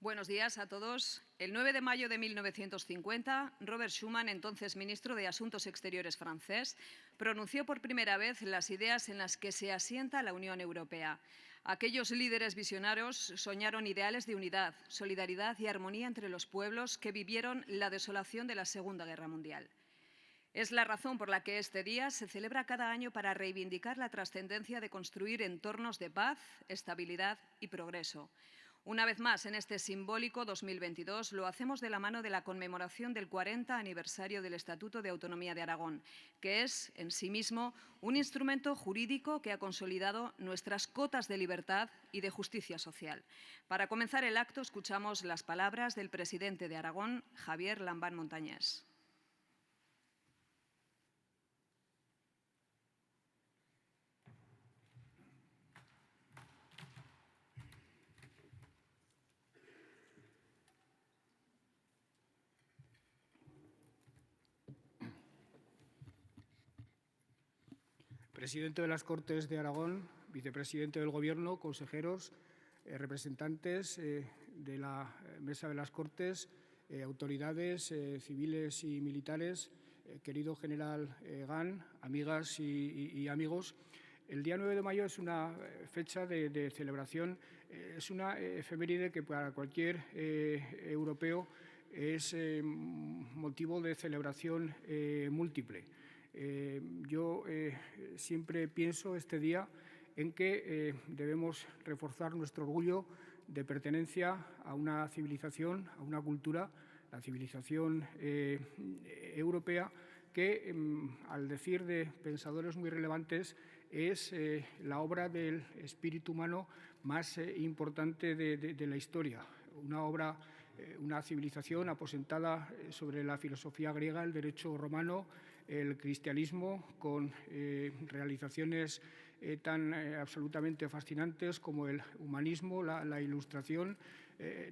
Buenos días a todos. El 9 de mayo de 1950, Robert Schuman, entonces ministro de Asuntos Exteriores francés, pronunció por primera vez las ideas en las que se asienta la Unión Europea. Aquellos líderes visionarios soñaron ideales de unidad, solidaridad y armonía entre los pueblos que vivieron la desolación de la Segunda Guerra Mundial. Es la razón por la que este día se celebra cada año para reivindicar la trascendencia de construir entornos de paz, estabilidad y progreso. Una vez más, en este simbólico 2022, lo hacemos de la mano de la conmemoración del 40 aniversario del Estatuto de Autonomía de Aragón, que es, en sí mismo, un instrumento jurídico que ha consolidado nuestras cotas de libertad y de justicia social. Para comenzar el acto, escuchamos las palabras del presidente de Aragón, Javier Lambán Montañés. Presidente de las Cortes de Aragón, vicepresidente del Gobierno, consejeros, representantes de la Mesa de las Cortes, autoridades civiles y militares, querido general Gahn, amigas y amigos. El día 9 de mayo es una fecha de celebración, es una efeméride que para cualquier europeo es motivo de celebración múltiple. Yo siempre pienso este día en que debemos reforzar nuestro orgullo de pertenencia a una civilización, a una cultura, la civilización europea, que, al decir de pensadores muy relevantes, es la obra del espíritu humano más importante de la historia. Una civilización aposentada sobre la filosofía griega, el derecho romano, el cristianismo, con realizaciones tan absolutamente fascinantes como el humanismo, la ilustración,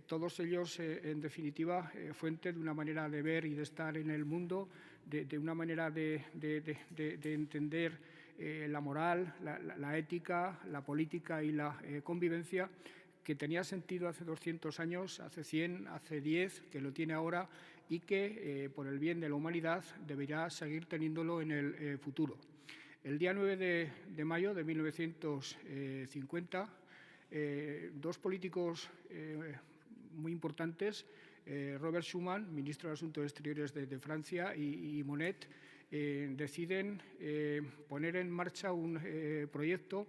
todos ellos, en definitiva, fuente de una manera de ver y de estar en el mundo, de una manera de entender la moral, la ética, la política y la convivencia, que tenía sentido hace 200 años, hace 100, hace 10, que lo tiene ahora y que, por el bien de la humanidad, deberá seguir teniéndolo en el futuro. El día 9 de mayo de 1950, dos políticos muy importantes, Robert Schuman, ministro de Asuntos Exteriores de Francia, y Monnet, deciden poner en marcha un proyecto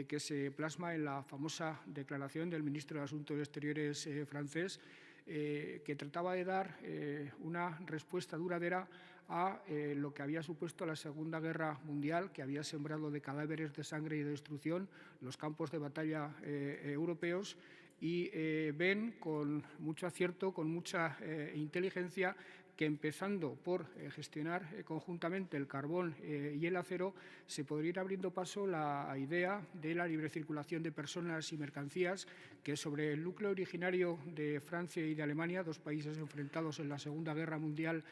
que se plasma en la famosa declaración del ministro de Asuntos Exteriores francés, que trataba de dar una respuesta duradera a lo que había supuesto la Segunda Guerra Mundial, que había sembrado de cadáveres, de sangre y de destrucción los campos de batalla europeos, y ven con mucho acierto, con mucha inteligencia, que empezando por gestionar conjuntamente el carbón y el acero, se podría ir abriendo paso la idea de la libre circulación de personas y mercancías, que sobre el núcleo originario de Francia y de Alemania, dos países enfrentados en la Segunda Guerra Mundial,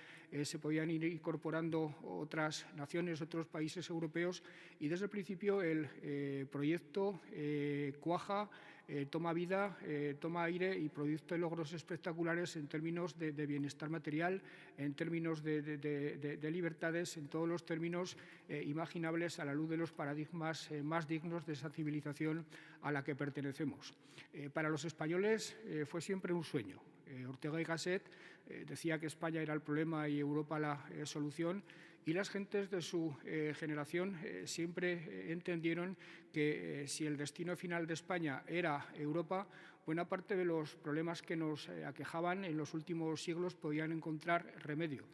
se podían ir incorporando otras naciones, otros países europeos, y desde el principio el proyecto cuaja, toma vida, toma aire y produce logros espectaculares en términos de bienestar material, en términos de libertades, en todos los términos imaginables, a la luz de los paradigmas más dignos de esa civilización a la que pertenecemos. Para los españoles fue siempre un sueño. Ortega y Gasset decía que España era el problema y Europa la solución, y las gentes de su generación siempre entendieron que si el destino final de España era Europa, buena parte de los problemas que nos aquejaban en los últimos siglos podían encontrar remedio.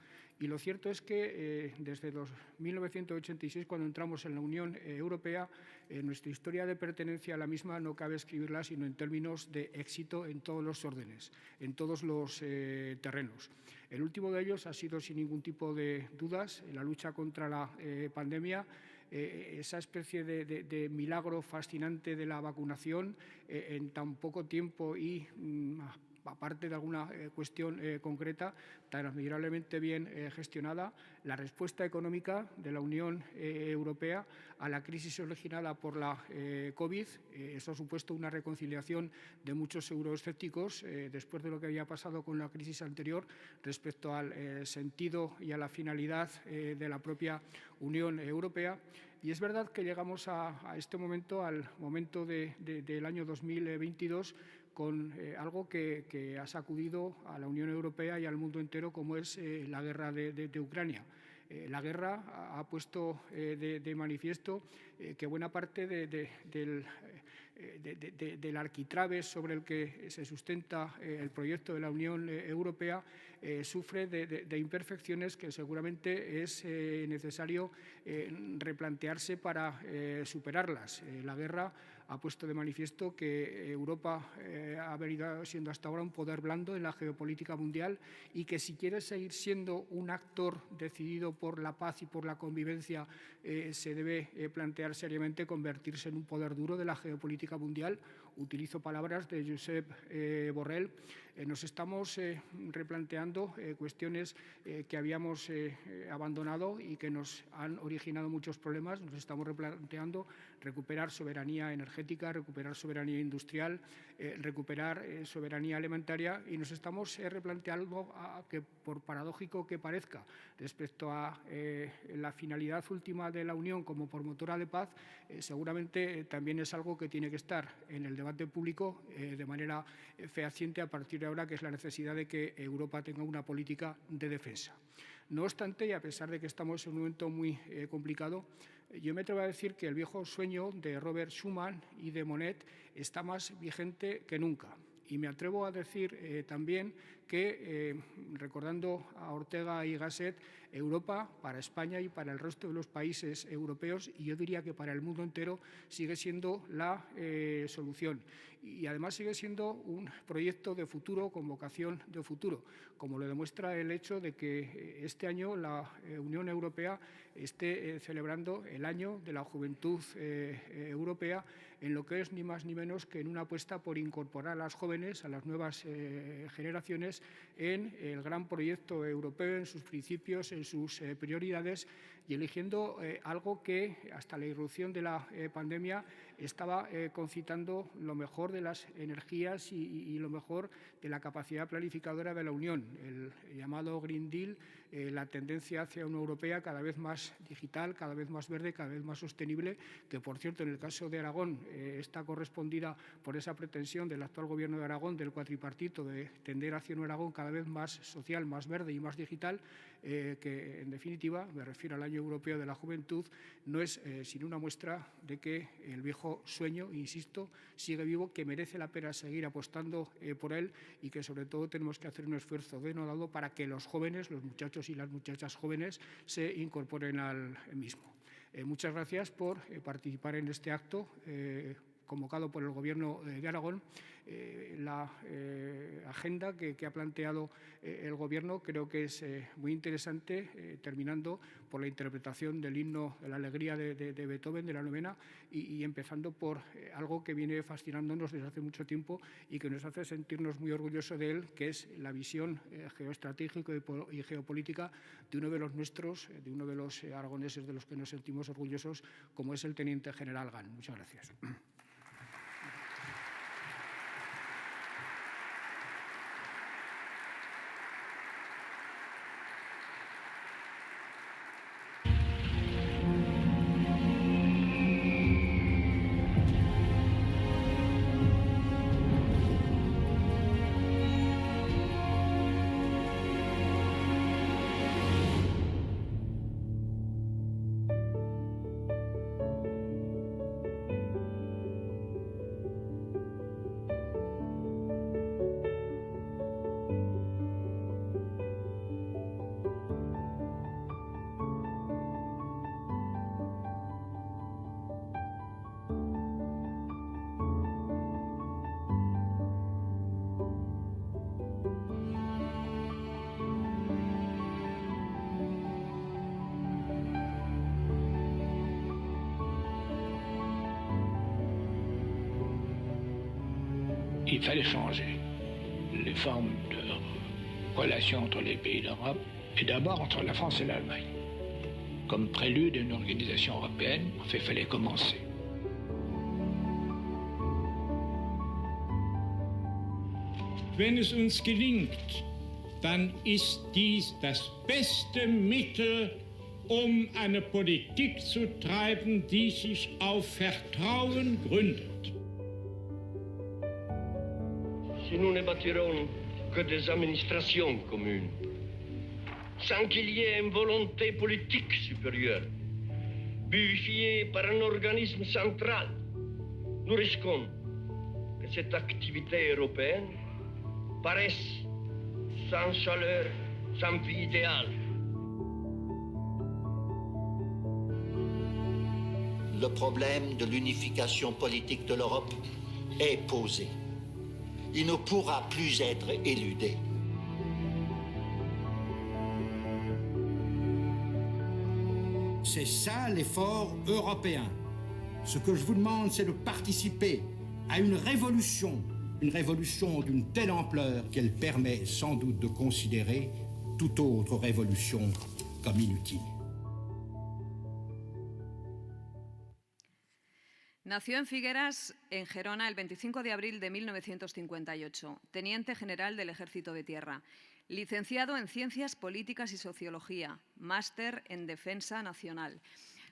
Y lo cierto es que desde 1986, cuando entramos en la Unión Europea, nuestra historia de pertenencia a la misma no cabe escribirla sino en términos de éxito en todos los órdenes, en todos los terrenos. El último de ellos ha sido, sin ningún tipo de dudas, la lucha contra la pandemia, esa especie de milagro fascinante de la vacunación en tan poco tiempo y aparte de alguna cuestión concreta, tan admirablemente bien gestionada, la respuesta económica de la Unión Europea a la crisis originada por la COVID. Eso ha supuesto una reconciliación de muchos euroescépticos después de lo que había pasado con la crisis anterior respecto al sentido y a la finalidad de la propia Unión Europea. Y es verdad que llegamos a este momento, al momento del año 2022, con algo que ha sacudido a la Unión Europea y al mundo entero, como es la guerra de Ucrania. La guerra ha puesto de manifiesto que buena parte del arquitrabe sobre el que se sustenta el proyecto de la Unión Europea sufre de imperfecciones que seguramente es necesario replantearse para superarlas. La guerra ha puesto de manifiesto que Europa ha venido siendo hasta ahora un poder blando en la geopolítica mundial y que si quiere seguir siendo un actor decidido por la paz y por la convivencia, se debe plantear seriamente convertirse en un poder duro de la geopolítica mundial. Utilizo palabras de Josep Borrell. Nos estamos replanteando cuestiones que habíamos abandonado y que nos han originado muchos problemas. Nos estamos replanteando recuperar soberanía energética, recuperar soberanía industrial, recuperar soberanía alimentaria, y nos estamos replanteando que, por paradójico que parezca, respecto a la finalidad última de la Unión como promotora de paz, seguramente también es algo que tiene que estar en el debate público de manera fehaciente a partir de ahora, que es la necesidad de que Europa tenga una política de defensa. No obstante, y a pesar de que estamos en un momento muy complicado, yo me atrevo a decir que el viejo sueño de Robert Schuman y de Monnet está más vigente que nunca. Y me atrevo a decir también que, recordando a Ortega y Gasset, Europa, para España y para el resto de los países europeos, y yo diría que para el mundo entero, sigue siendo la solución. Y además sigue siendo un proyecto de futuro con vocación de futuro, como lo demuestra el hecho de que este año la Unión Europea esté celebrando el año de la juventud europea, en lo que es ni más ni menos que en una apuesta por incorporar a las jóvenes, a las nuevas generaciones, en el gran proyecto europeo, en sus principios, en sus prioridades, y eligiendo algo que hasta la irrupción de la pandemia estaba concitando lo mejor de las energías y lo mejor de la capacidad planificadora de la Unión, el llamado Green Deal, la tendencia hacia una europea cada vez más digital, cada vez más verde, cada vez más sostenible, que, por cierto, en el caso de Aragón está correspondida por esa pretensión del actual Gobierno de Aragón, del cuatripartito, de tender hacia un Aragón cada vez más social, más verde y más digital, que, en definitiva, me refiero al Año Europeo de la Juventud, no es sino una muestra de que el viejo sueño, insisto, sigue vivo, que merece la pena seguir apostando por él, y que, sobre todo, tenemos que hacer un esfuerzo denodado para que los jóvenes, los muchachos y las muchachas jóvenes, se incorporen al mismo. Muchas gracias por participar en este acto convocado por el Gobierno de Aragón. La agenda que ha planteado el Gobierno creo que es muy interesante, terminando por la interpretación del himno de la alegría de Beethoven, de la novena, y empezando por algo que viene fascinándonos desde hace mucho tiempo y que nos hace sentirnos muy orgullosos de él, que es la visión geoestratégica y geopolítica de uno de los nuestros, de uno de los aragoneses de los que nos sentimos orgullosos, como es el Teniente General Gant. Muchas gracias. Il fallait changer. les formes de relations entre les pays d'Europe, et d'abord entre la France et l'Allemagne. Comme prélude à une organisation européenne, il fallait commencer. Wenn es uns gelingt, dann ist dies das beste Mittel, eine Politik zu treiben, die sich auf Vertrauen gründet. Si nous ne bâtirons que des administrations communes, sans qu'il y ait une volonté politique supérieure, vivifiée par un organisme central, nous risquons que cette activité européenne paraisse sans chaleur, sans vie idéale. Le problème de l'unification politique de l'Europe est posé. Il ne pourra plus être éludé. C'est ça l'effort européen. Ce que je vous demande, c'est de participer à une révolution d'une telle ampleur qu'elle permet sans doute de considérer toute autre révolution comme inutile. Nació en Figueras, en Gerona, el 25 de abril de 1958, teniente general del Ejército de Tierra, licenciado en Ciencias Políticas y Sociología, máster en Defensa Nacional,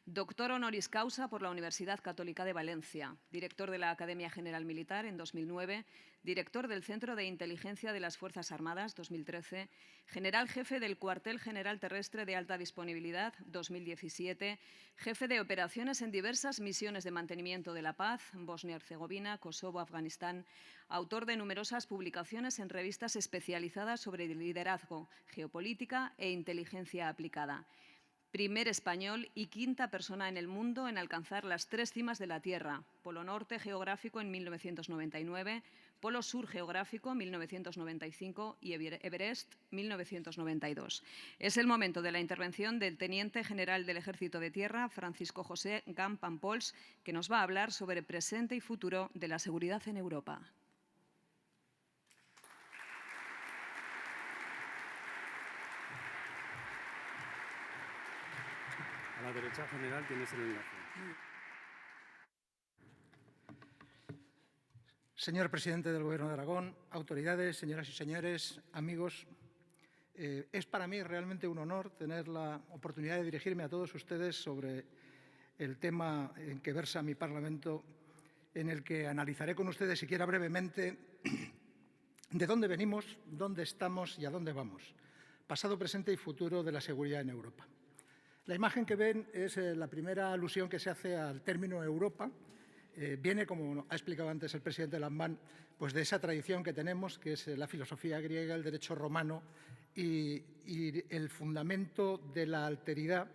doctor honoris causa por la Universidad Católica de Valencia, director de la Academia General Militar en 2009, director del Centro de Inteligencia de las Fuerzas Armadas 2013, general jefe del Cuartel General Terrestre de Alta Disponibilidad 2017, jefe de operaciones en diversas misiones de mantenimiento de la paz, Bosnia-Herzegovina, Kosovo, Afganistán, autor de numerosas publicaciones en revistas especializadas sobre liderazgo, geopolítica e inteligencia aplicada. Primer español y quinta persona en el mundo en alcanzar las 3 cimas de la Tierra, Polo Norte geográfico en 1999, Polo Sur geográfico en 1995 y Everest 1992. Es el momento de la intervención del Teniente General del Ejército de Tierra, Francisco José Gam Pampols, que nos va a hablar sobre presente y futuro de la seguridad en Europa. A la derecha, general, tienes el enlace. Señor presidente del Gobierno de Aragón, autoridades, señoras y señores, amigos, es para mí realmente un honor tener la oportunidad de dirigirme a todos ustedes sobre el tema en que versa mi Parlamento, en el que analizaré con ustedes, siquiera brevemente, de dónde venimos, dónde estamos y a dónde vamos, pasado, presente y futuro de la seguridad en Europa. La imagen que ven es la primera alusión que se hace al término Europa. Viene, como ha explicado antes el presidente Lambán, pues de esa tradición que tenemos, que es la filosofía griega, el derecho romano y el fundamento de la alteridad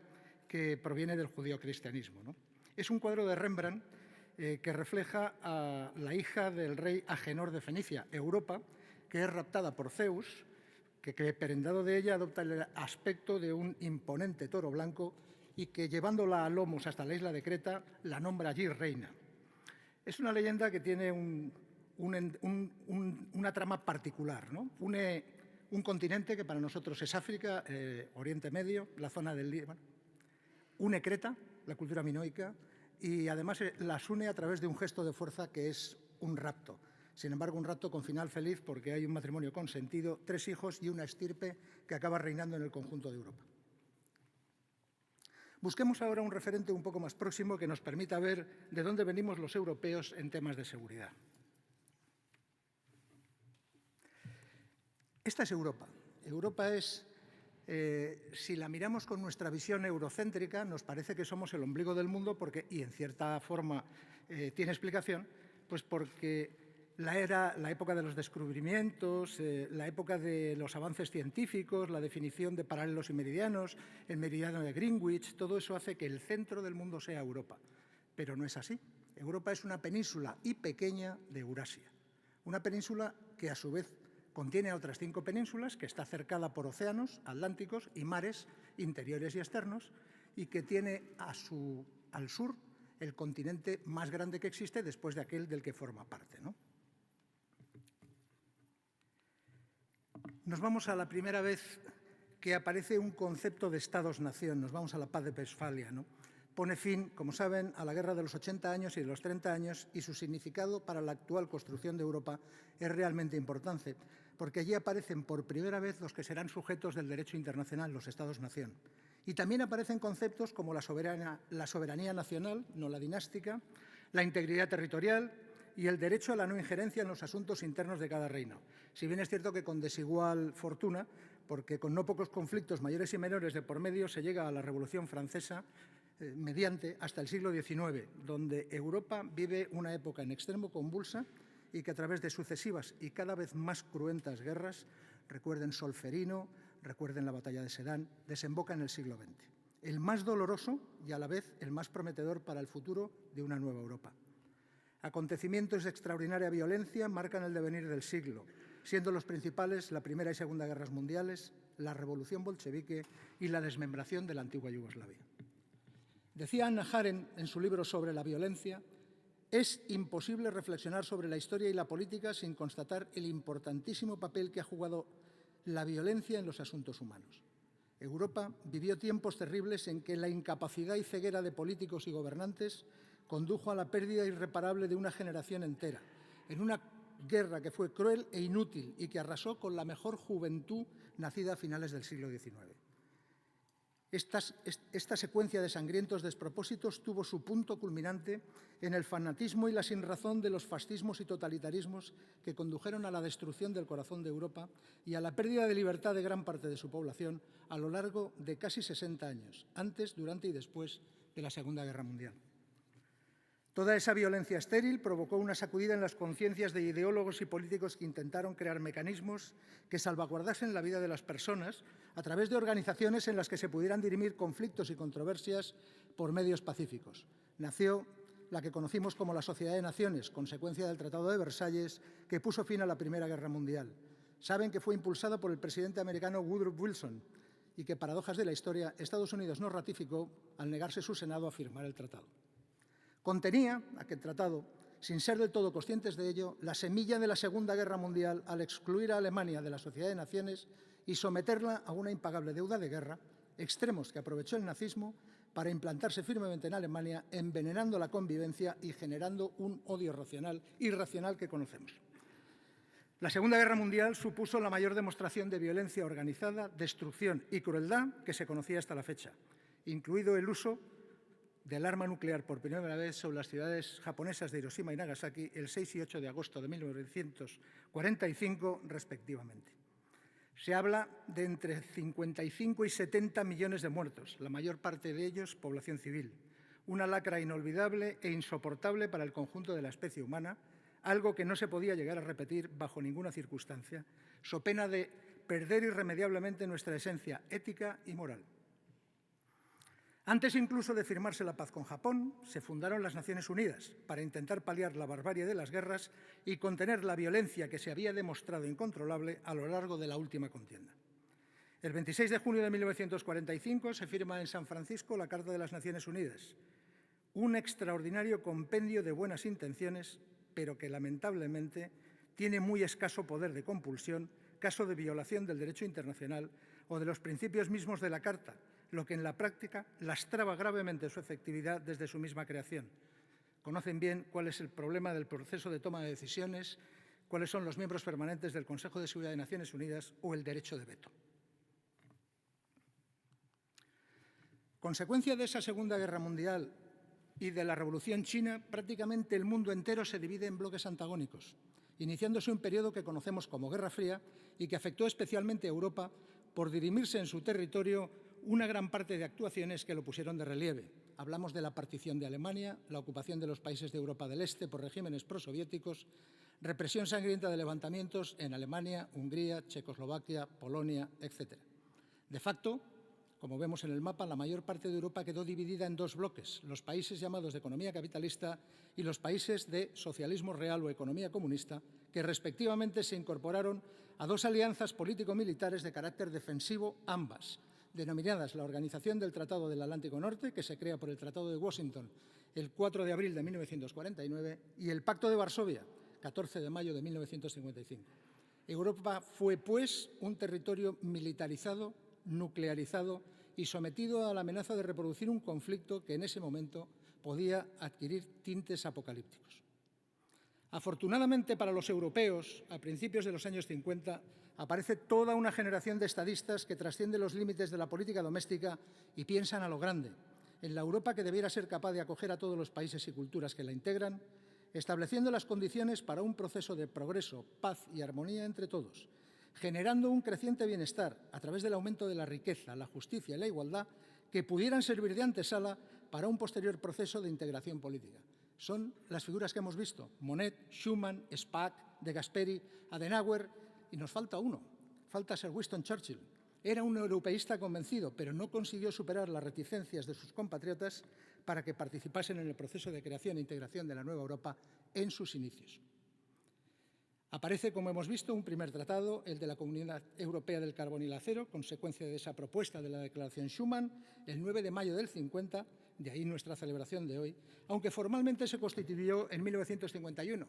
que proviene del judeocristianismo, ¿no? Es un cuadro de Rembrandt que refleja a la hija del rey Agenor de Fenicia, Europa, que es raptada por Zeus, que prendado de ella adopta el aspecto de un imponente toro blanco y que, llevándola a lomos hasta la isla de Creta, la nombra allí reina. Es una leyenda que tiene una trama particular, ¿no? Une un continente que para nosotros es África, Oriente Medio, la zona del Líbano. Une Creta, la cultura minoica, y además las une a través de un gesto de fuerza que es un rapto. Sin embargo, un rapto con final feliz porque hay un matrimonio consentido, 3 hijos y una estirpe que acaba reinando en el conjunto de Europa. Busquemos ahora un referente un poco más próximo que nos permita ver de dónde venimos los europeos en temas de seguridad. Esta es Europa. Europa es, si la miramos con nuestra visión eurocéntrica, nos parece que somos el ombligo del mundo porque, y en cierta forma tiene explicación, pues porque la época de los descubrimientos, la época de los avances científicos, la definición de paralelos y meridianos, el meridiano de Greenwich, todo eso hace que el centro del mundo sea Europa. Pero no es así. Europa es una península y pequeña de Eurasia. Una península que a su vez contiene otras 5 penínsulas, que está cercada por océanos atlánticos y mares interiores y externos, y que tiene al sur el continente más grande que existe después de aquel del que forma parte, ¿no? Nos vamos a la primera vez que aparece un concepto de Estados-nación, nos vamos a la paz de Westfalia, ¿no? Pone fin, como saben, a la guerra de los 80 años y de los 30 años y su significado para la actual construcción de Europa es realmente importante, porque allí aparecen por primera vez los que serán sujetos del derecho internacional, los Estados-nación. Y también aparecen conceptos como la soberanía nacional, no la dinástica, la integridad territorial y el derecho a la no injerencia en los asuntos internos de cada reino. Si bien es cierto que con desigual fortuna, porque con no pocos conflictos mayores y menores de por medio se llega a la Revolución Francesa mediante hasta el siglo XIX, donde Europa vive una época en extremo convulsa y que a través de sucesivas y cada vez más cruentas guerras, recuerden Solferino, recuerden la batalla de Sedán, desemboca en el siglo XX. El más doloroso y a la vez el más prometedor para el futuro de una nueva Europa. Acontecimientos de extraordinaria violencia marcan el devenir del siglo, siendo los principales la Primera y Segunda Guerras Mundiales, la Revolución Bolchevique y la desmembración de la antigua Yugoslavia. Decía Hannah Arendt en su libro sobre la violencia: es imposible reflexionar sobre la historia y la política sin constatar el importantísimo papel que ha jugado la violencia en los asuntos humanos. Europa vivió tiempos terribles en que la incapacidad y ceguera de políticos y gobernantes condujo a la pérdida irreparable de una generación entera, en una guerra que fue cruel e inútil y que arrasó con la mejor juventud nacida a finales del siglo XIX. Esta secuencia de sangrientos despropósitos tuvo su punto culminante en el fanatismo y la sinrazón de los fascismos y totalitarismos que condujeron a la destrucción del corazón de Europa y a la pérdida de libertad de gran parte de su población a lo largo de casi 60 años, antes, durante y después de la Segunda Guerra Mundial. Toda esa violencia estéril provocó una sacudida en las conciencias de ideólogos y políticos que intentaron crear mecanismos que salvaguardasen la vida de las personas a través de organizaciones en las que se pudieran dirimir conflictos y controversias por medios pacíficos. Nació la que conocimos como la Sociedad de Naciones, consecuencia del Tratado de Versalles, que puso fin a la Primera Guerra Mundial. Saben que fue impulsada por el presidente americano Woodrow Wilson y que, paradojas de la historia, Estados Unidos no ratificó al negarse su Senado a firmar el tratado. Contenía aquel tratado, sin ser del todo conscientes de ello, la semilla de la Segunda Guerra Mundial al excluir a Alemania de la Sociedad de Naciones y someterla a una impagable deuda de guerra, extremos que aprovechó el nazismo para implantarse firmemente en Alemania, envenenando la convivencia y generando un odio irracional que conocemos. La Segunda Guerra Mundial supuso la mayor demostración de violencia organizada, destrucción y crueldad que se conocía hasta la fecha, incluido el uso del arma nuclear por primera vez sobre las ciudades japonesas de Hiroshima y Nagasaki el 6 y 8 de agosto de 1945, respectivamente. Se habla de entre 55 y 70 millones de muertos, la mayor parte de ellos población civil. Una lacra inolvidable e insoportable para el conjunto de la especie humana, algo que no se podía llegar a repetir bajo ninguna circunstancia, so pena de perder irremediablemente nuestra esencia ética y moral. Antes incluso de firmarse la paz con Japón, se fundaron las Naciones Unidas para intentar paliar la barbarie de las guerras y contener la violencia que se había demostrado incontrolable a lo largo de la última contienda. El 26 de junio de 1945 se firma en San Francisco la Carta de las Naciones Unidas, un extraordinario compendio de buenas intenciones, pero que lamentablemente tiene muy escaso poder de compulsión, caso de violación del derecho internacional o de los principios mismos de la Carta, lo que en la práctica lastraba gravemente su efectividad desde su misma creación. Conocen bien cuál es el problema del proceso de toma de decisiones, cuáles son los miembros permanentes del Consejo de Seguridad de Naciones Unidas o el derecho de veto. Consecuencia de esa Segunda Guerra Mundial y de la Revolución China, prácticamente el mundo entero se divide en bloques antagónicos, iniciándose un periodo que conocemos como Guerra Fría y que afectó especialmente a Europa por dirimirse en su territorio una gran parte de actuaciones que lo pusieron de relieve. Hablamos de la partición de Alemania, la ocupación de los países de Europa del Este por regímenes prosoviéticos, represión sangrienta de levantamientos en Alemania, Hungría, Checoslovaquia, Polonia, etc. De facto, como vemos en el mapa, la mayor parte de Europa quedó dividida en dos bloques, los países llamados de economía capitalista y los países de socialismo real o economía comunista, que respectivamente se incorporaron a dos alianzas político-militares de carácter defensivo, ambas, denominadas la Organización del Tratado del Atlántico Norte, que se crea por el Tratado de Washington el 4 de abril de 1949, y el Pacto de Varsovia, 14 de mayo de 1955. Europa fue, pues, un territorio militarizado, nuclearizado y sometido a la amenaza de reproducir un conflicto que en ese momento podía adquirir tintes apocalípticos. Afortunadamente para los europeos, a principios de los años 50, aparece toda una generación de estadistas que trasciende los límites de la política doméstica y piensan a lo grande, en la Europa que debiera ser capaz de acoger a todos los países y culturas que la integran, estableciendo las condiciones para un proceso de progreso, paz y armonía entre todos, generando un creciente bienestar a través del aumento de la riqueza, la justicia y la igualdad que pudieran servir de antesala para un posterior proceso de integración política. Son las figuras que hemos visto: Monnet, Schuman, Spaak, De Gasperi, Adenauer, y nos falta uno, falta Sir Winston Churchill. Era un europeísta convencido, pero no consiguió superar las reticencias de sus compatriotas para que participasen en el proceso de creación e integración de la nueva Europa en sus inicios. Aparece, como hemos visto, un primer tratado, el de la Comunidad Europea del Carbón y el Acero, consecuencia de esa propuesta de la Declaración Schuman, el 9 de mayo del 50, de ahí nuestra celebración de hoy, aunque formalmente se constituyó en 1951.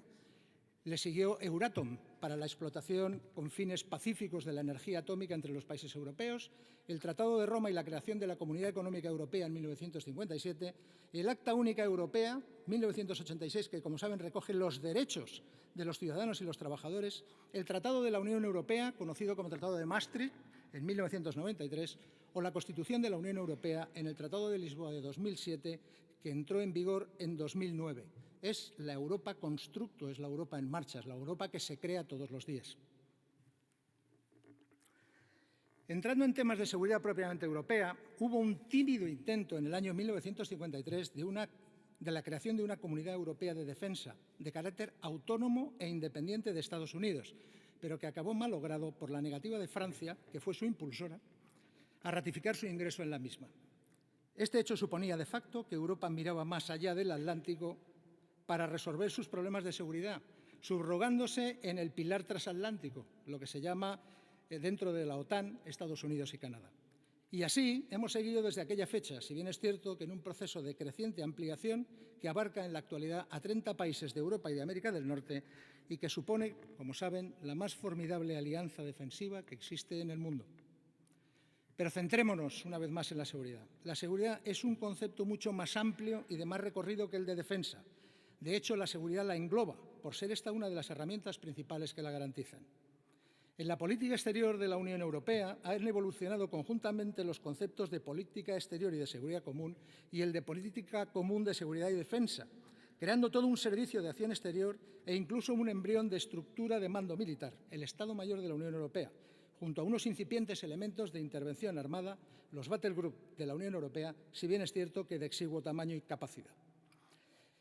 Le siguió Euratom, para la explotación con fines pacíficos de la energía atómica entre los países europeos, el Tratado de Roma y la creación de la Comunidad Económica Europea en 1957, el Acta Única Europea, 1986, que, como saben, recoge los derechos de los ciudadanos y los trabajadores, el Tratado de la Unión Europea, conocido como Tratado de Maastricht, en 1993, o la Constitución de la Unión Europea en el Tratado de Lisboa de 2007, que entró en vigor en 2009. Es la Europa constructo, es la Europa en marcha, es la Europa que se crea todos los días. Entrando en temas de seguridad propiamente europea, hubo un tímido intento en el año 1953 de la creación de una Comunidad Europea de Defensa de carácter autónomo e independiente de Estados Unidos, pero que acabó malogrado por la negativa de Francia, que fue su impulsora, a ratificar su ingreso en la misma. Este hecho suponía, de facto, que Europa miraba más allá del Atlántico para resolver sus problemas de seguridad, subrogándose en el pilar transatlántico, lo que se llama dentro de la OTAN, Estados Unidos y Canadá. Y así hemos seguido desde aquella fecha, si bien es cierto que en un proceso de creciente ampliación que abarca en la actualidad a 30 países de Europa y de América del Norte y que supone, como saben, la más formidable alianza defensiva que existe en el mundo. Pero centrémonos una vez más en la seguridad. La seguridad es un concepto mucho más amplio y de más recorrido que el de defensa. De hecho, la seguridad la engloba, por ser esta una de las herramientas principales que la garantizan. En la política exterior de la Unión Europea han evolucionado conjuntamente los conceptos de política exterior y de seguridad común y el de política común de seguridad y defensa, creando todo un servicio de acción exterior e incluso un embrión de estructura de mando militar, el Estado Mayor de la Unión Europea, junto a unos incipientes elementos de intervención armada, los Battle Group de la Unión Europea, si bien es cierto que de exiguo tamaño y capacidad.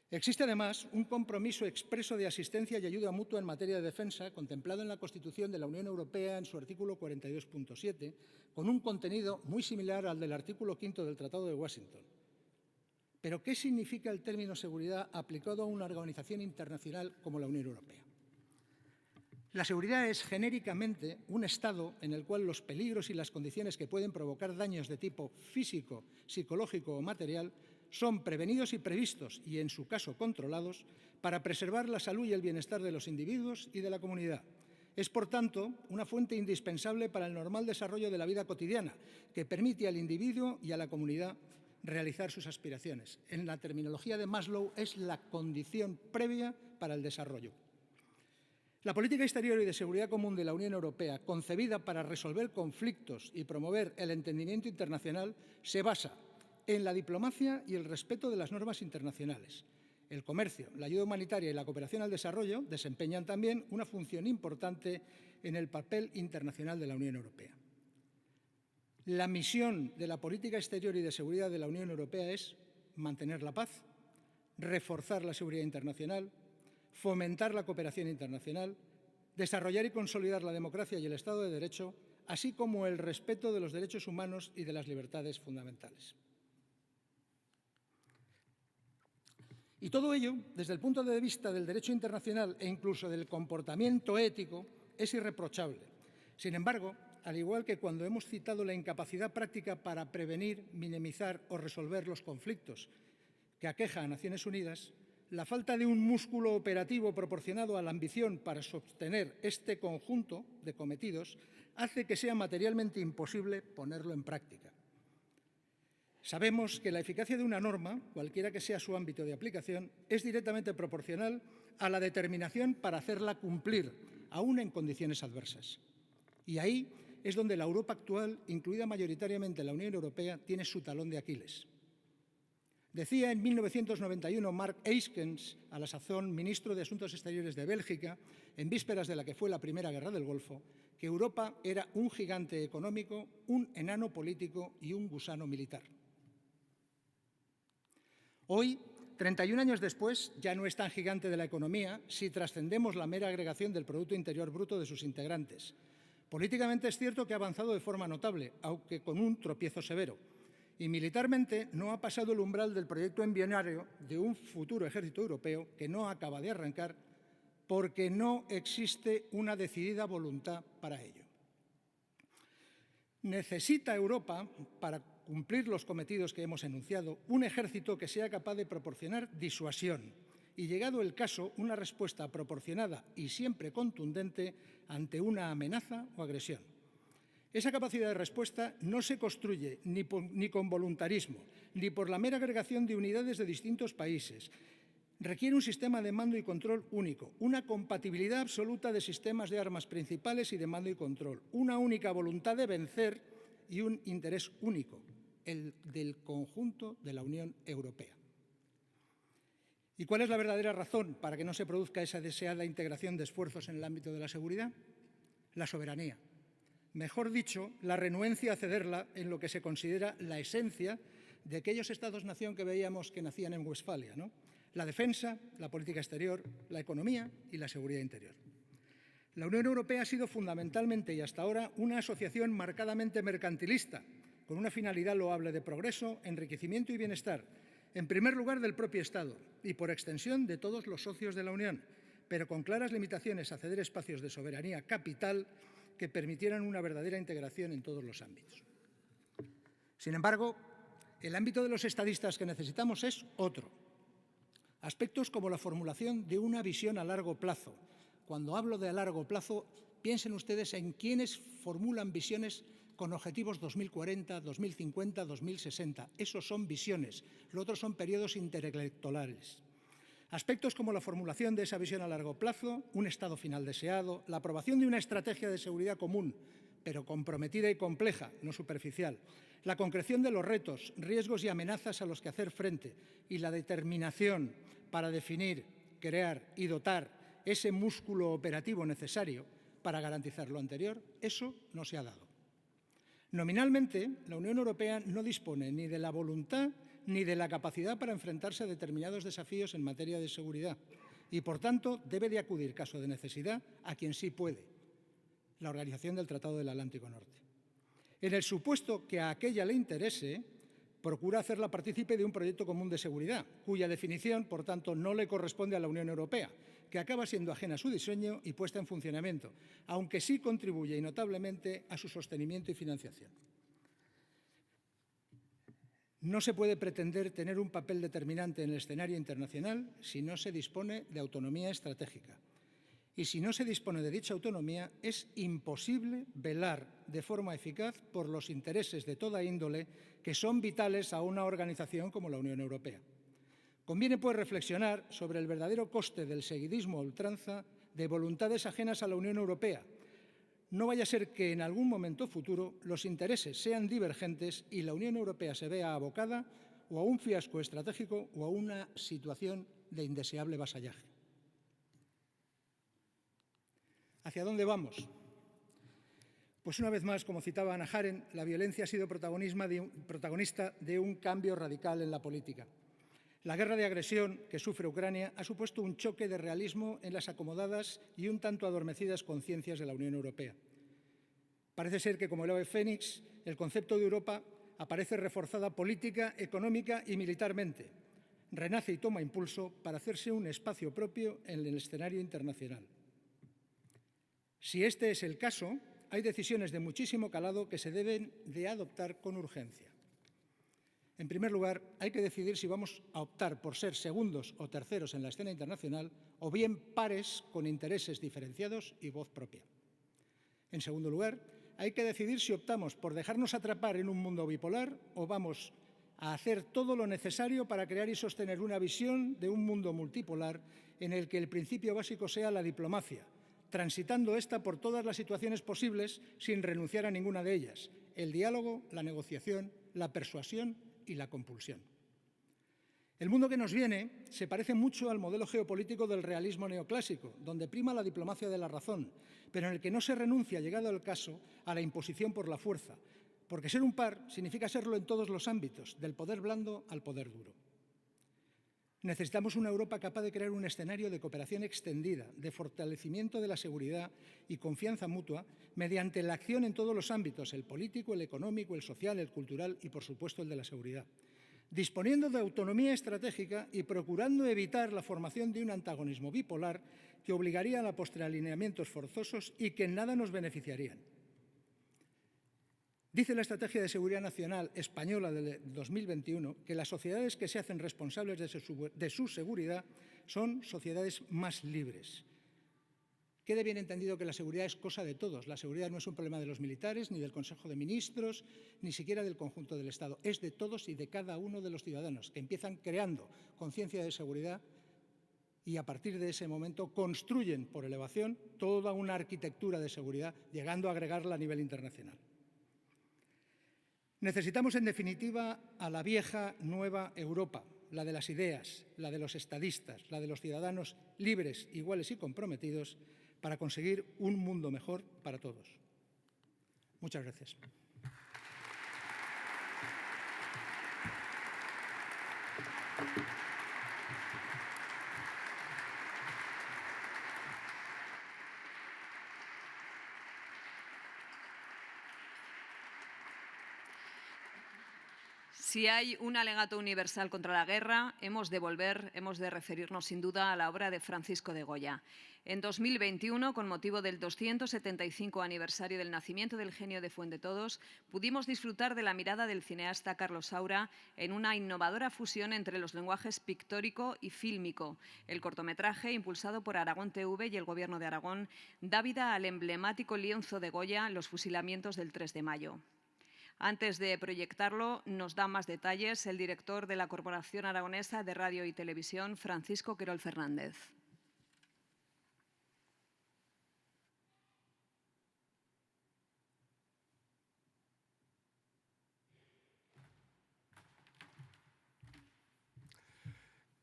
Existe, además, un compromiso expreso de asistencia y ayuda mutua en materia de defensa, contemplado en la Constitución de la Unión Europea en su artículo 42.7, con un contenido muy similar al del artículo 5 del Tratado de Washington. Pero, ¿qué significa el término seguridad aplicado a una organización internacional como la Unión Europea? La seguridad es genéricamente un estado en el cual los peligros y las condiciones que pueden provocar daños de tipo físico, psicológico o material son prevenidos y previstos, y en su caso controlados, para preservar la salud y el bienestar de los individuos y de la comunidad. Es, por tanto, una fuente indispensable para el normal desarrollo de la vida cotidiana, que permite al individuo y a la comunidad realizar sus aspiraciones. En la terminología de Maslow, es la condición previa para el desarrollo. La política exterior y de seguridad común de la Unión Europea, concebida para resolver conflictos y promover el entendimiento internacional, se basa en la diplomacia y el respeto de las normas internacionales. El comercio, la ayuda humanitaria y la cooperación al desarrollo desempeñan también una función importante en el papel internacional de la Unión Europea. La misión de la política exterior y de seguridad de la Unión Europea es mantener la paz, reforzar la seguridad internacional, fomentar la cooperación internacional, desarrollar y consolidar la democracia y el Estado de Derecho, así como el respeto de los derechos humanos y de las libertades fundamentales. Y todo ello, desde el punto de vista del derecho internacional e incluso del comportamiento ético, es irreprochable. Sin embargo, al igual que cuando hemos citado la incapacidad práctica para prevenir, minimizar o resolver los conflictos que aqueja a Naciones Unidas, la falta de un músculo operativo proporcionado a la ambición para sostener este conjunto de cometidos hace que sea materialmente imposible ponerlo en práctica. Sabemos que la eficacia de una norma, cualquiera que sea su ámbito de aplicación, es directamente proporcional a la determinación para hacerla cumplir, aún en condiciones adversas. Y ahí es donde la Europa actual, incluida mayoritariamente la Unión Europea, tiene su talón de Aquiles. Decía en 1991 Mark Eyskens, a la sazón ministro de Asuntos Exteriores de Bélgica, en vísperas de la que fue la Primera Guerra del Golfo, que Europa era un gigante económico, un enano político y un gusano militar. Hoy, 31 años después, ya no es tan gigante de la economía si trascendemos la mera agregación del Producto Interior Bruto de sus integrantes. Políticamente es cierto que ha avanzado de forma notable, aunque con un tropiezo severo. Y militarmente no ha pasado el umbral del proyecto embrionario de un futuro ejército europeo que no acaba de arrancar porque no existe una decidida voluntad para ello. Necesita Europa, para cumplir los cometidos que hemos enunciado, un ejército que sea capaz de proporcionar disuasión y, llegado el caso, una respuesta proporcionada y siempre contundente ante una amenaza o agresión. Esa capacidad de respuesta no se construye ni con voluntarismo, ni por la mera agregación de unidades de distintos países. Requiere un sistema de mando y control único, una compatibilidad absoluta de sistemas de armas principales y de mando y control, una única voluntad de vencer y un interés único, el del conjunto de la Unión Europea. ¿Y cuál es la verdadera razón para que no se produzca esa deseada integración de esfuerzos en el ámbito de la seguridad? La soberanía. Mejor dicho, la renuencia a cederla en lo que se considera la esencia de aquellos Estados-nación que veíamos que nacían en Westfalia, ¿no? La defensa, la política exterior, la economía y la seguridad interior. La Unión Europea ha sido fundamentalmente y hasta ahora una asociación marcadamente mercantilista, con una finalidad loable de progreso, enriquecimiento y bienestar, en primer lugar del propio Estado y, por extensión, de todos los socios de la Unión, pero con claras limitaciones a ceder espacios de soberanía capital que permitieran una verdadera integración en todos los ámbitos. Sin embargo, el ámbito de los estadistas que necesitamos es otro. Aspectos como la formulación de una visión a largo plazo. Cuando hablo de a largo plazo, piensen ustedes en quienes formulan visiones con objetivos 2040, 2050, 2060. Esos son visiones, los otros son periodos interelectorales. Aspectos como la formulación de esa visión a largo plazo, un estado final deseado, la aprobación de una estrategia de seguridad común, pero comprometida y compleja, no superficial, la concreción de los retos, riesgos y amenazas a los que hacer frente y la determinación para definir, crear y dotar ese músculo operativo necesario para garantizar lo anterior, eso no se ha dado. Nominalmente, la Unión Europea no dispone ni de la voluntad ni de la capacidad para enfrentarse a determinados desafíos en materia de seguridad y, por tanto, debe de acudir, caso de necesidad, a quien sí puede, la Organización del Tratado del Atlántico Norte. En el supuesto que a aquella le interese, procura hacerla partícipe de un proyecto común de seguridad, cuya definición, por tanto, no le corresponde a la Unión Europea, que acaba siendo ajena a su diseño y puesta en funcionamiento, aunque sí contribuye notablemente a su sostenimiento y financiación. No se puede pretender tener un papel determinante en el escenario internacional si no se dispone de autonomía estratégica. Y si no se dispone de dicha autonomía, es imposible velar de forma eficaz por los intereses de toda índole que son vitales a una organización como la Unión Europea. Conviene, pues, reflexionar sobre el verdadero coste del seguidismo a ultranza de voluntades ajenas a la Unión Europea. No vaya a ser que en algún momento futuro los intereses sean divergentes y la Unión Europea se vea abocada o a un fiasco estratégico o a una situación de indeseable vasallaje. ¿Hacia dónde vamos? Pues una vez más, como citaba Hannah Arendt, la violencia ha sido protagonista de un cambio radical en la política. La guerra de agresión que sufre Ucrania ha supuesto un choque de realismo en las acomodadas y un tanto adormecidas conciencias de la Unión Europea. Parece ser que, como el ave fénix, el concepto de Europa aparece reforzada política, económica y militarmente. Renace y toma impulso para hacerse un espacio propio en el escenario internacional. Si este es el caso, hay decisiones de muchísimo calado que se deben de adoptar con urgencia. En primer lugar, hay que decidir si vamos a optar por ser segundos o terceros en la escena internacional o bien pares con intereses diferenciados y voz propia. En segundo lugar, hay que decidir si optamos por dejarnos atrapar en un mundo bipolar o vamos a hacer todo lo necesario para crear y sostener una visión de un mundo multipolar en el que el principio básico sea la diplomacia, transitando esta por todas las situaciones posibles sin renunciar a ninguna de ellas: el diálogo, la negociación, la persuasión y la compulsión. El mundo que nos viene se parece mucho al modelo geopolítico del realismo neoclásico, donde prima la diplomacia de la razón, pero en el que no se renuncia, llegado el caso, a la imposición por la fuerza, porque ser un par significa serlo en todos los ámbitos, del poder blando al poder duro. Necesitamos una Europa capaz de crear un escenario de cooperación extendida, de fortalecimiento de la seguridad y confianza mutua mediante la acción en todos los ámbitos: el político, el económico, el social, el cultural y, por supuesto, el de la seguridad, disponiendo de autonomía estratégica y procurando evitar la formación de un antagonismo bipolar que obligaría a posteralineamientos forzosos y que en nada nos beneficiarían. Dice la Estrategia de Seguridad Nacional Española de 2021 que las sociedades que se hacen responsables de su seguridad son sociedades más libres. Quede bien entendido que la seguridad es cosa de todos. La seguridad no es un problema de los militares, ni del Consejo de Ministros, ni siquiera del conjunto del Estado. Es de todos y de cada uno de los ciudadanos, que empiezan creando conciencia de seguridad y a partir de ese momento construyen por elevación toda una arquitectura de seguridad, llegando a agregarla a nivel internacional. Necesitamos, en definitiva, a la vieja nueva Europa, la de las ideas, la de los estadistas, la de los ciudadanos libres, iguales y comprometidos, para conseguir un mundo mejor para todos. Muchas gracias. Si hay un alegato universal contra la guerra, hemos de referirnos sin duda a la obra de Francisco de Goya. En 2021, con motivo del 275 aniversario del nacimiento del genio de Fuendetodos, pudimos disfrutar de la mirada del cineasta Carlos Saura en una innovadora fusión entre los lenguajes pictórico y fílmico. El cortometraje, impulsado por Aragón TV y el Gobierno de Aragón, da vida al emblemático lienzo de Goya, Los fusilamientos del 3 de mayo. Antes de proyectarlo, nos da más detalles el director de la Corporación Aragonesa de Radio y Televisión, Francisco Querol Fernández.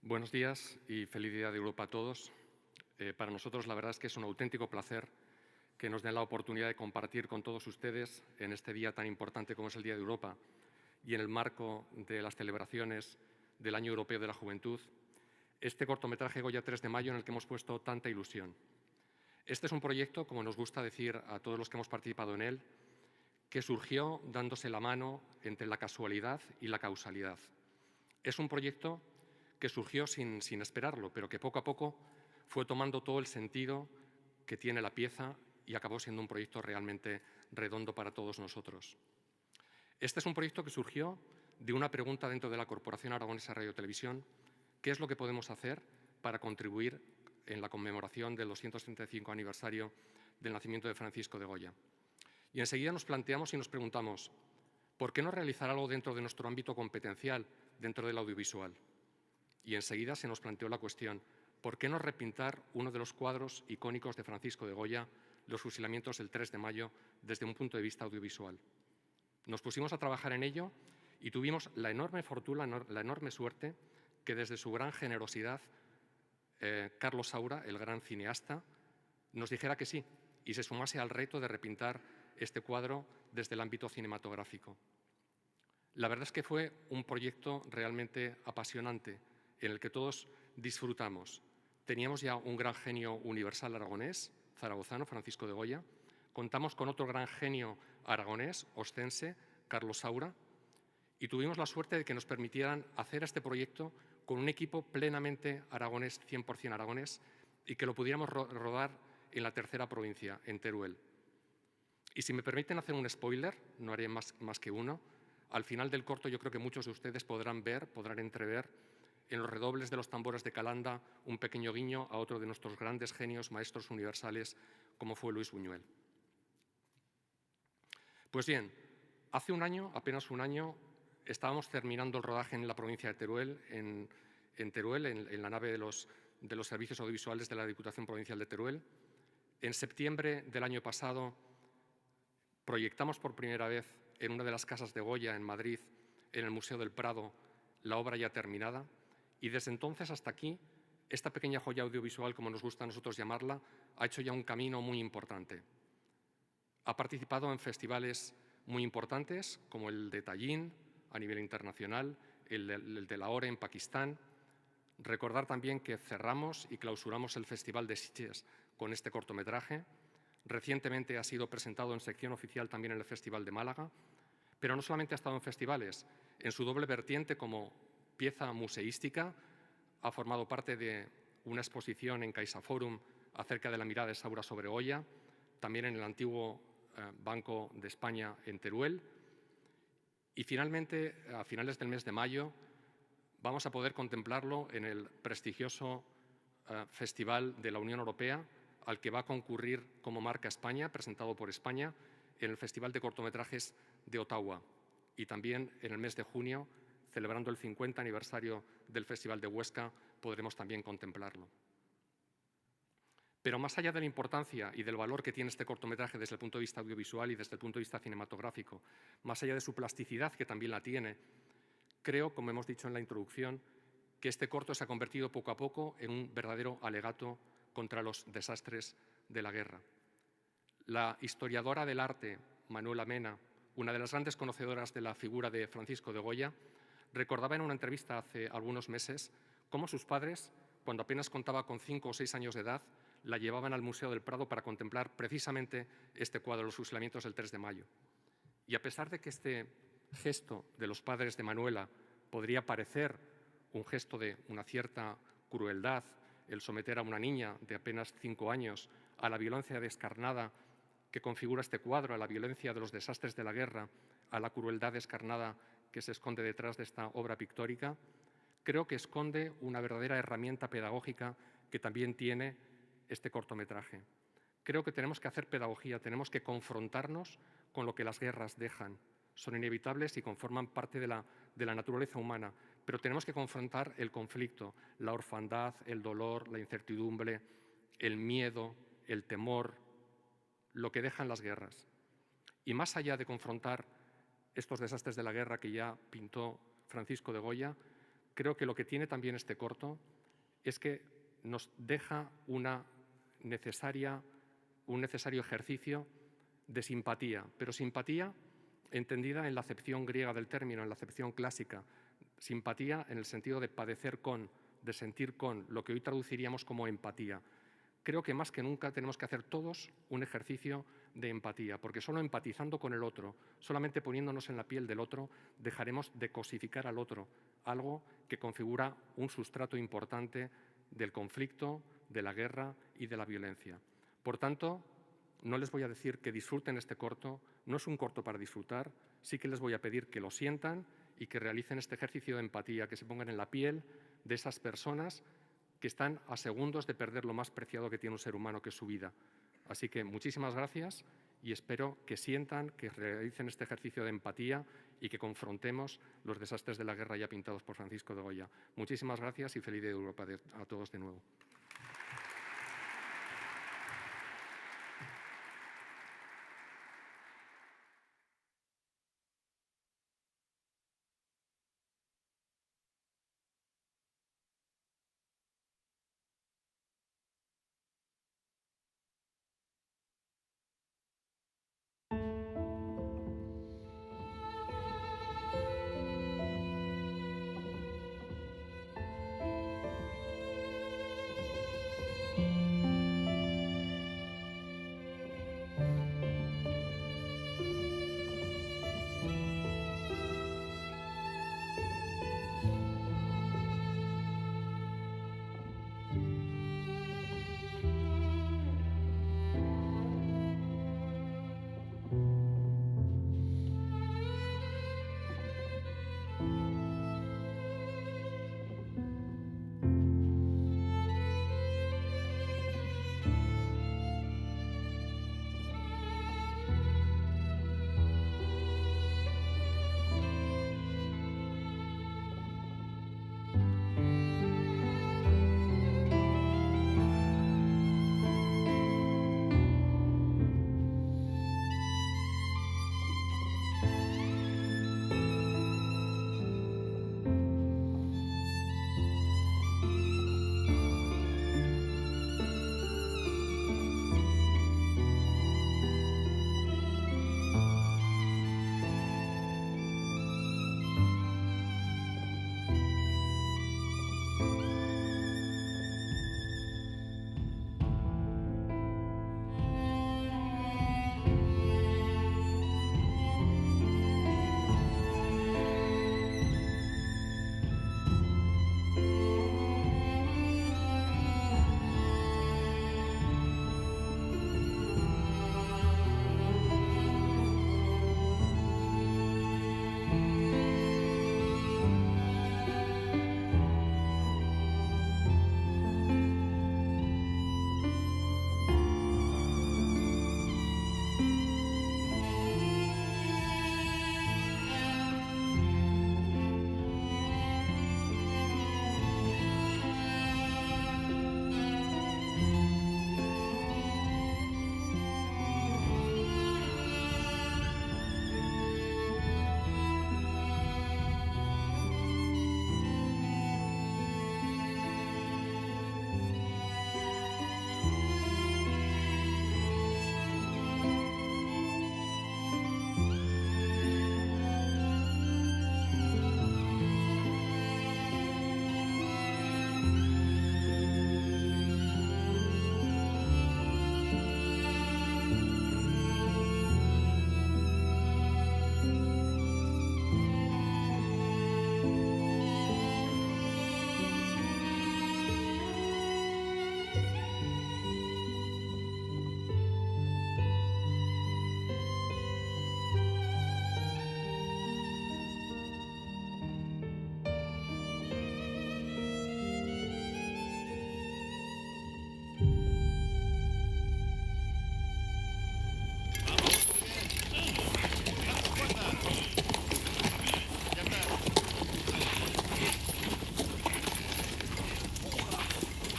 Buenos días y feliz Día de Europa a todos. Para nosotros la verdad es que es un auténtico placer que nos den la oportunidad de compartir con todos ustedes en este día tan importante como es el Día de Europa y en el marco de las celebraciones del Año Europeo de la Juventud, este cortometraje Goya 3 de mayo en el que hemos puesto tanta ilusión. Este es un proyecto, como nos gusta decir a todos los que hemos participado en él, que surgió dándose la mano entre la casualidad y la causalidad. Es un proyecto que surgió sin esperarlo, pero que poco a poco fue tomando todo el sentido que tiene la pieza y acabó siendo un proyecto realmente redondo para todos nosotros. Este es un proyecto que surgió de una pregunta dentro de la Corporación Aragonesa de Radio y Televisión: ¿qué es lo que podemos hacer para contribuir en la conmemoración del 235 aniversario del nacimiento de Francisco de Goya? Y enseguida nos planteamos y nos preguntamos, ¿por qué no realizar algo dentro de nuestro ámbito competencial, dentro del audiovisual? Y enseguida se nos planteó la cuestión, ¿por qué no repintar uno de los cuadros icónicos de Francisco de Goya, Los fusilamientos del 3 de mayo, desde un punto de vista audiovisual? Nos pusimos a trabajar en ello y tuvimos la enorme fortuna, la enorme suerte que desde su gran generosidad, Carlos Saura, el gran cineasta, nos dijera que sí y se sumase al reto de repintar este cuadro desde el ámbito cinematográfico. La verdad es que fue un proyecto realmente apasionante en el que todos disfrutamos. Teníamos ya un gran genio universal aragonés, zaragozano, Francisco de Goya. Contamos con otro gran genio aragonés, ostense, Carlos Saura, y tuvimos la suerte de que nos permitieran hacer este proyecto con un equipo plenamente aragonés, 100% aragonés, y que lo pudiéramos rodar en la tercera provincia, en Teruel. Y si me permiten hacer un spoiler, no haré más que uno, Al final del corto yo creo que muchos de ustedes podrán entrever en los redobles de los tambores de Calanda un pequeño guiño a otro de nuestros grandes genios, maestros universales, como fue Luis Buñuel. Pues bien, hace un año, apenas un año, estábamos terminando el rodaje en la provincia de Teruel, en Teruel, en la nave de los servicios audiovisuales de la Diputación Provincial de Teruel. En septiembre del año pasado proyectamos por primera vez en una de las casas de Goya, en Madrid, en el Museo del Prado, la obra ya terminada. Y desde entonces hasta aquí, esta pequeña joya audiovisual, como nos gusta a nosotros llamarla, ha hecho ya un camino muy importante. Ha participado en festivales muy importantes, como el de Tallin, a nivel internacional, el de Lahore, en Pakistán. Recordar también que cerramos y clausuramos el Festival de Sitges con este cortometraje. Recientemente ha sido presentado en sección oficial también en el Festival de Málaga, pero no solamente ha estado en festivales, en su doble vertiente como pieza museística, ha formado parte de una exposición en CaixaForum acerca de la mirada de Saura sobre Goya, también en el antiguo Banco de España en Teruel. Y finalmente, a finales del mes de mayo, vamos a poder contemplarlo en el prestigioso Festival de la Unión Europea, al que va a concurrir como marca España, presentado por España, en el Festival de Cortometrajes de Ottawa. Y también en el mes de junio, celebrando el 50 aniversario del Festival de Huesca, podremos también contemplarlo. Pero más allá de la importancia y del valor que tiene este cortometraje desde el punto de vista audiovisual y desde el punto de vista cinematográfico, más allá de su plasticidad, que también la tiene, creo, como hemos dicho en la introducción, que este corto se ha convertido poco a poco en un verdadero alegato contra los desastres de la guerra. La historiadora del arte, Manuela Mena, una de las grandes conocedoras de la figura de Francisco de Goya, recordaba en una entrevista hace algunos meses cómo sus padres, cuando apenas contaba con 5 o 6 años de edad, la llevaban al Museo del Prado para contemplar precisamente este cuadro, los fusilamientos del 3 de mayo. Y a pesar de que este gesto de los padres de Manuela podría parecer un gesto de una cierta crueldad, el someter a una niña de apenas 5 años a la violencia descarnada que configura este cuadro, a la violencia de los desastres de la guerra, a la crueldad descarnada que se esconde detrás de esta obra pictórica, creo que esconde una verdadera herramienta pedagógica que también tiene este cortometraje. Creo que tenemos que hacer pedagogía, tenemos que confrontarnos con lo que las guerras dejan. Son inevitables y conforman parte de la naturaleza humana, pero tenemos que confrontar el conflicto, la orfandad, el dolor, la incertidumbre, el miedo, el temor, lo que dejan las guerras. Y más allá de confrontar estos desastres de la guerra que ya pintó Francisco de Goya, creo que lo que tiene también este corto es que nos deja un necesario ejercicio de simpatía, pero simpatía entendida en la acepción griega del término, en la acepción clásica, simpatía en el sentido de padecer con, de sentir con, lo que hoy traduciríamos como empatía. Creo que más que nunca tenemos que hacer todos un ejercicio de empatía, porque solo empatizando con el otro, solamente poniéndonos en la piel del otro, dejaremos de cosificar al otro, algo que configura un sustrato importante del conflicto, de la guerra y de la violencia. Por tanto, no les voy a decir que disfruten este corto, no es un corto para disfrutar, sí que les voy a pedir que lo sientan y que realicen este ejercicio de empatía, que se pongan en la piel de esas personas que están a segundos de perder lo más preciado que tiene un ser humano, que es su vida. Así que muchísimas gracias y espero que sientan, que realicen este ejercicio de empatía y que confrontemos los desastres de la guerra ya pintados por Francisco de Goya. Muchísimas gracias y feliz Día de Europa a todos de nuevo.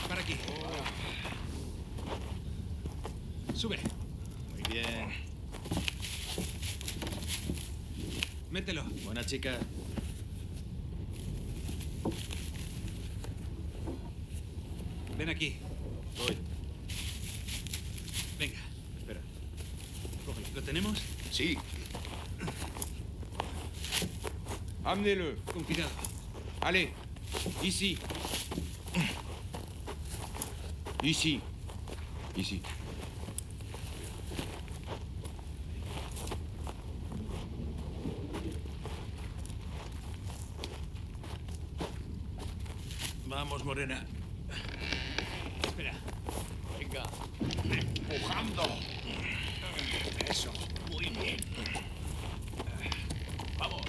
Para aquí. Sube. Muy bien. Mételo. Buena chica. Ven aquí. Voy. Venga. Espera. Cógelo. ¿Lo tenemos? Sí. Amenez-le. Con cuidado. Allez. Ici. Ici. Ici. Vamos, Morena. Espera. Venga. Empujando. Eso. Muy bien. Vamos.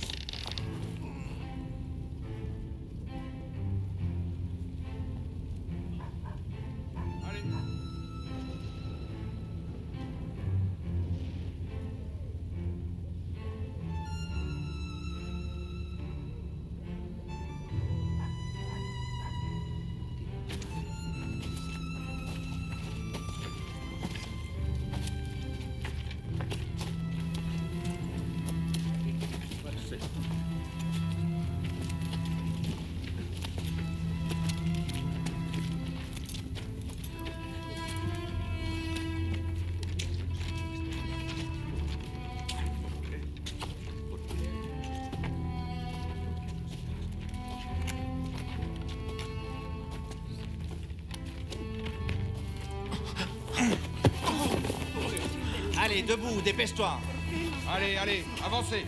Allez, debout, dépêche-toi. Allez, allez, avancez.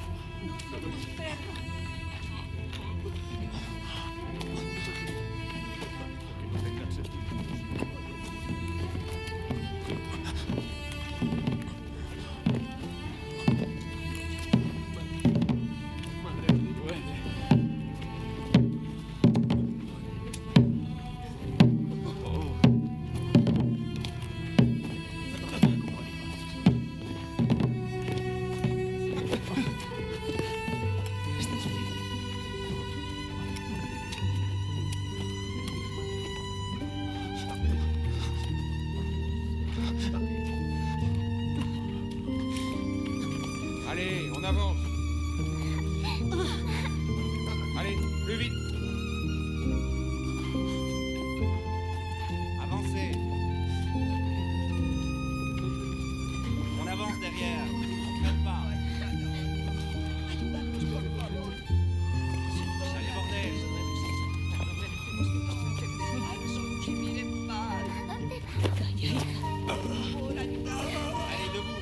Allez, on avance. Allez, plus vite. Avancez. On avance derrière. Faites pas. Allez, bordel. Allez, debout.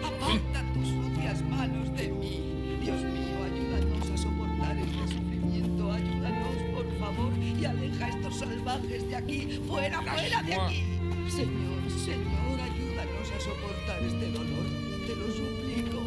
Aparta tus sucias manos de mí. Dios mío, ayúdanos a soportar este sufrimiento. Ayúdanos, por favor, y aleja a estos salvajes de aquí. ¡Fuera, fuera de aquí! Señor, Señor, ayúdanos a soportar este dolor. Te lo suplico.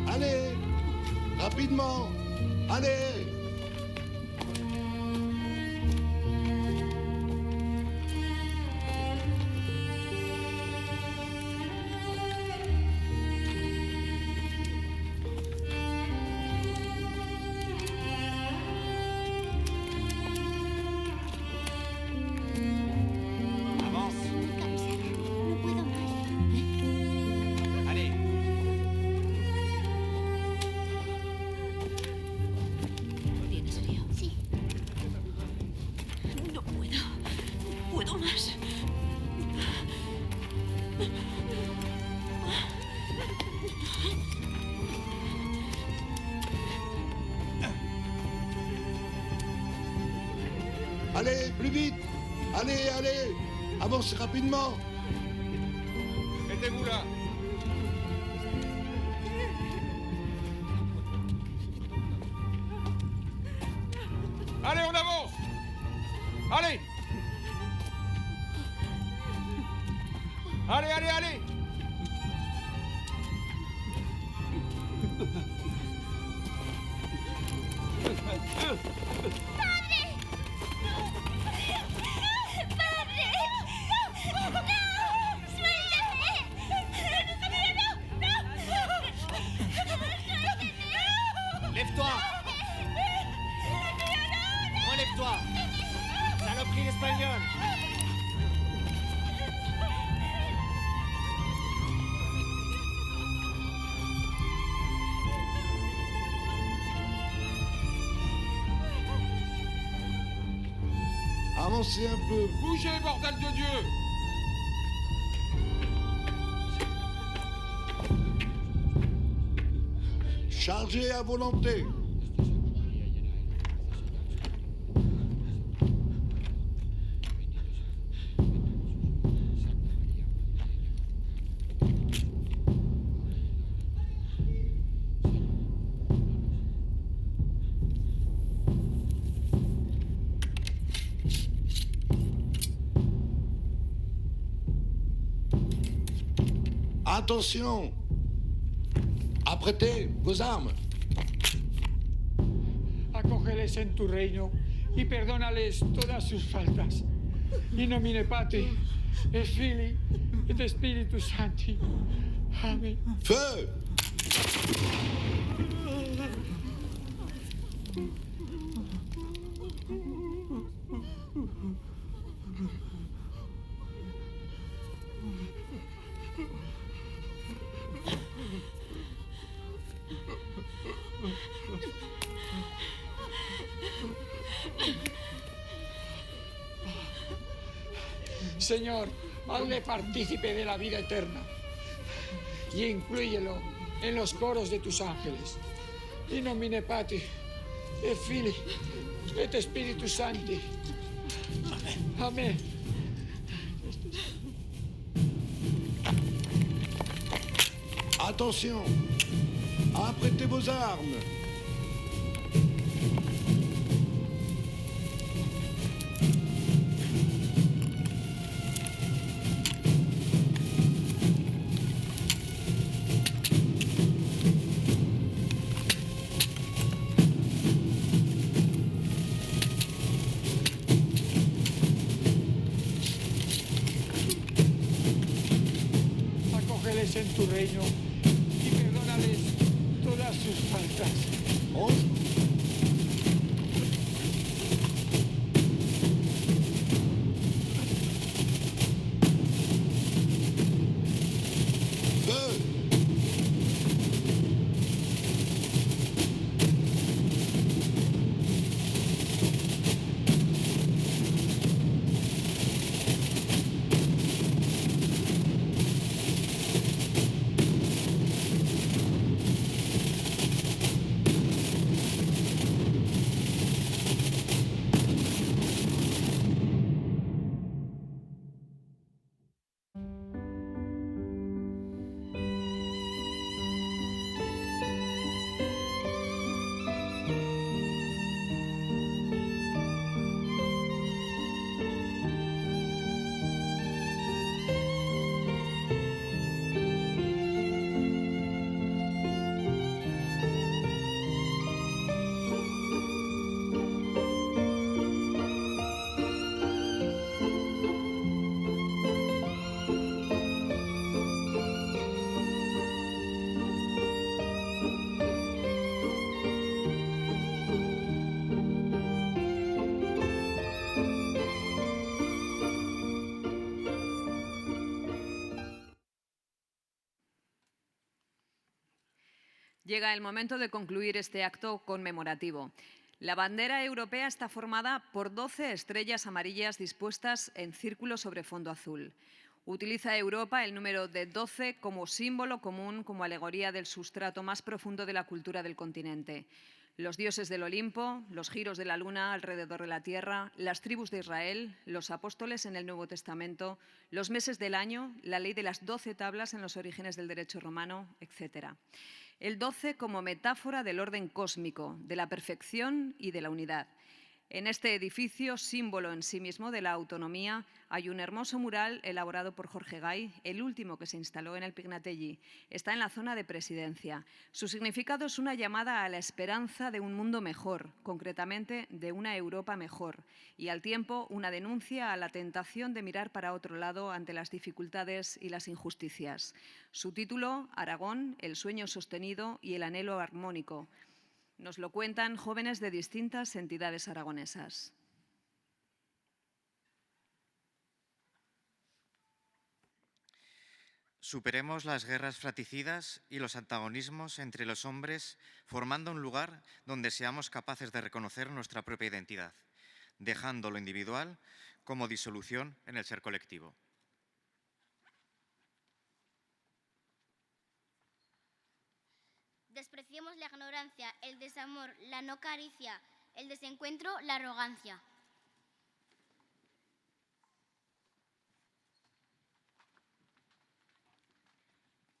Allez, rapidement, allez. Avance. Allez. ¿Tienes frío? Sí. No puedo. Puedo más. Allez, plus vite. Allez, allez. Avancez rapidement. Mettez-vous là. Allez, on avance. Allez. Allez, allez, allez. Lève-toi. Relève-toi. Saloperie espagnole. Avancez un peu. Bougez, bordel de Dieu. Chargez à volonté. Attention! Apretez vos armes. Acógeles en tu reino y perdónales todas sus faltas. In nomine Patri, et Filii, et Spiritus Sancti. Amén. Feu! Señor, hazle partícipe de la vida eterna y inclúyelo en los coros de tus ángeles. In nomine Patri, et Filii, et Spiritus Sancti. Amén. Attention! Apprêtez vos armes. Acógeles en tu reino y perdónales todas sus faltas. Llega el momento de concluir este acto conmemorativo. La bandera europea está formada por 12 estrellas amarillas dispuestas en círculo sobre fondo azul. Utiliza Europa el número de 12 como símbolo común, como alegoría del sustrato más profundo de la cultura del continente. Los dioses del Olimpo, los giros de la luna alrededor de la tierra, las tribus de Israel, los apóstoles en el Nuevo Testamento, los meses del año, la ley de las 12 tablas en los orígenes del derecho romano, etc. El 12 como metáfora del orden cósmico, de la perfección y de la unidad. En este edificio, símbolo en sí mismo de la autonomía, hay un hermoso mural elaborado por Jorge Gay, el último que se instaló en el Pignatelli. Está en la zona de presidencia. Su significado es una llamada a la esperanza de un mundo mejor, concretamente de una Europa mejor, y al tiempo una denuncia a la tentación de mirar para otro lado ante las dificultades y las injusticias. Su título, Aragón, el sueño sostenido y el anhelo armónico. Nos lo cuentan jóvenes de distintas entidades aragonesas. Superemos las guerras fratricidas y los antagonismos entre los hombres, formando un lugar donde seamos capaces de reconocer nuestra propia identidad, dejando lo individual como disolución en el ser colectivo. Despreciemos la ignorancia, el desamor, la no caricia, el desencuentro, la arrogancia.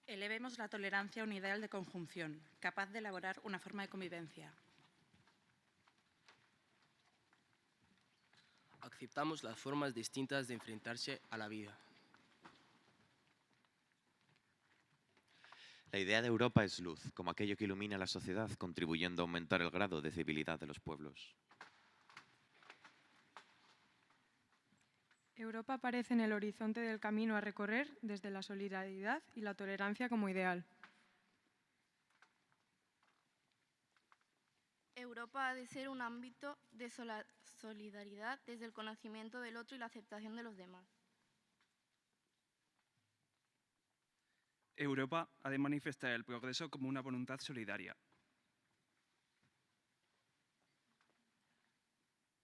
Elevemos la tolerancia a un ideal de conjunción, capaz de elaborar una forma de convivencia. Aceptamos las formas distintas de enfrentarse a la vida. La idea de Europa es luz, como aquello que ilumina la sociedad, contribuyendo a aumentar el grado de civilidad de los pueblos. Europa aparece en el horizonte del camino a recorrer desde la solidaridad y la tolerancia como ideal. Europa ha de ser un ámbito de solidaridad desde el conocimiento del otro y la aceptación de los demás. Europa ha de manifestar el progreso como una voluntad solidaria.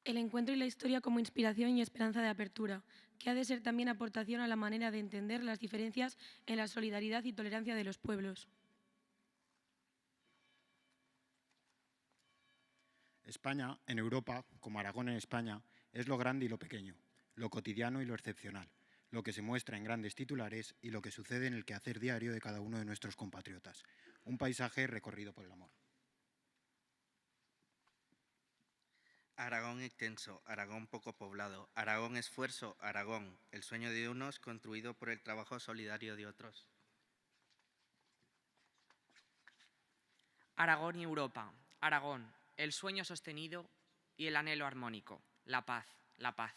El encuentro y la historia como inspiración y esperanza de apertura, que ha de ser también aportación a la manera de entender las diferencias en la solidaridad y tolerancia de los pueblos. España, en Europa, como Aragón en España, es lo grande y lo pequeño, lo cotidiano y lo excepcional, lo que se muestra en grandes titulares y lo que sucede en el quehacer diario de cada uno de nuestros compatriotas. Un paisaje recorrido por el amor. Aragón extenso, Aragón poco poblado, Aragón esfuerzo, Aragón, el sueño de unos construido por el trabajo solidario de otros. Aragón y Europa, Aragón, el sueño sostenido y el anhelo armónico, la paz, la paz.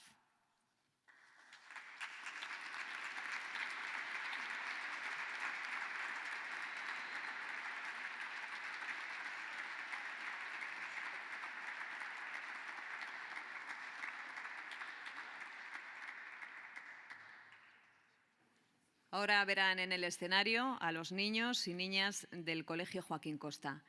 Ahora verán en el escenario a los niños y niñas del Colegio Joaquín Costa.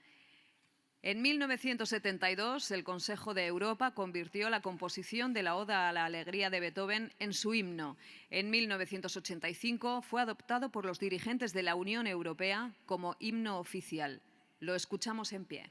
En 1972, el Consejo de Europa convirtió la composición de la Oda a la Alegría de Beethoven en su himno. En 1985 fue adoptado por los dirigentes de la Unión Europea como himno oficial. Lo escuchamos en pie.